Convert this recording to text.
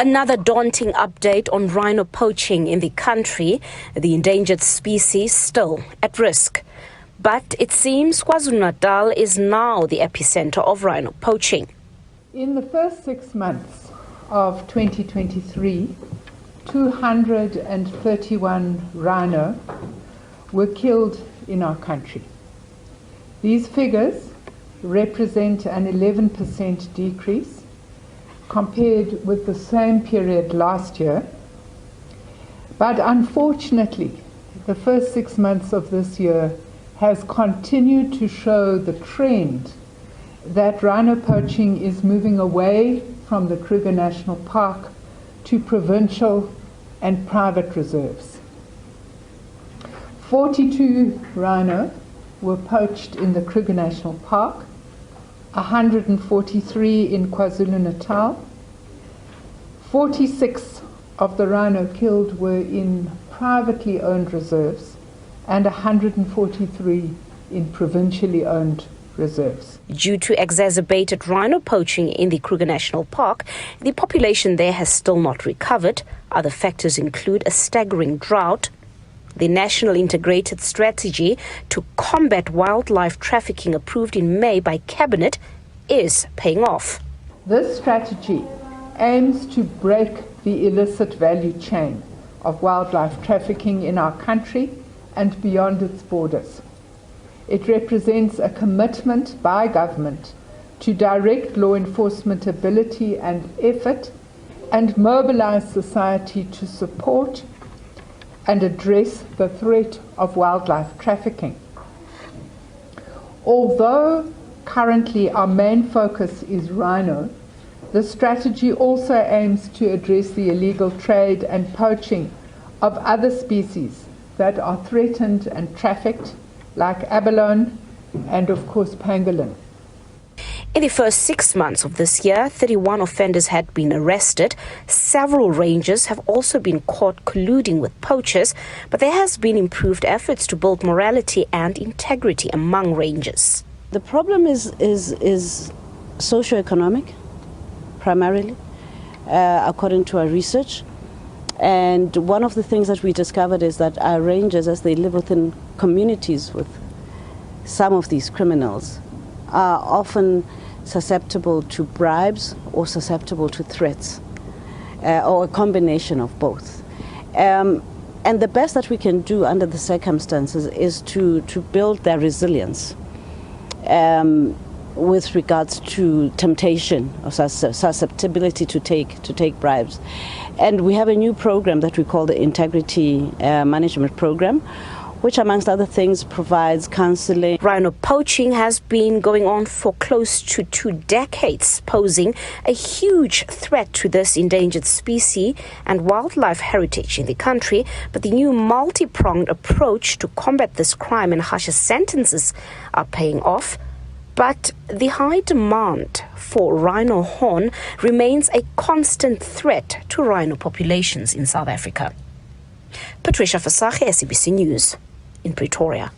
Another daunting update on rhino poaching in the country, the endangered species still at risk. But it seems KwaZulu-Natal is now the epicenter of rhino poaching. In the first 6 months of 2023, 231 rhino were killed in our country. These figures represent an 11% decrease compared with the same period last year. But unfortunately, the first 6 months of this year has continued to show the trend that rhino poaching is moving away from the Kruger National Park to provincial and private reserves. 42 rhino were poached in the Kruger National Park, 143 in KwaZulu-Natal. 46 of the rhino killed were in privately owned reserves and 143 in provincially owned reserves. Due to exacerbated rhino poaching in the Kruger National Park, the population there has still not recovered. Other factors include a staggering drought. The National Integrated Strategy to Combat Wildlife Trafficking, approved in May by Cabinet, is paying off. This strategy aims to break the illicit value chain of wildlife trafficking in our country and beyond its borders. It represents a commitment by government to direct law enforcement ability and effort and mobilize society to support and address the threat of wildlife trafficking. Although currently our main focus is rhino, the strategy also aims to address the illegal trade and poaching of other species that are threatened and trafficked, like abalone and of course pangolin. In the first 6 months of this year, 31 offenders had been arrested. Several rangers have also been caught colluding with poachers, but there has been improved efforts to build morality and integrity among rangers. The problem is socio-economic, primarily, according to our research. And one of the things that we discovered is that our rangers, as they live within communities with some of these criminals, are often susceptible to bribes or susceptible to threats, or a combination of both. And the best that we can do under the circumstances is to build their resilience with regards to temptation or susceptibility to take bribes. And we have a new program that we call the Integrity Management Program, which amongst other things provides counseling. Rhino poaching has been going on for close to 2 decades, posing a huge threat to this endangered species and wildlife heritage in the country. But the new multi-pronged approach to combat this crime and harsher sentences are paying off. But the high demand for rhino horn remains a constant threat to rhino populations in South Africa. Patricia Fasage, SABC News in Pretoria.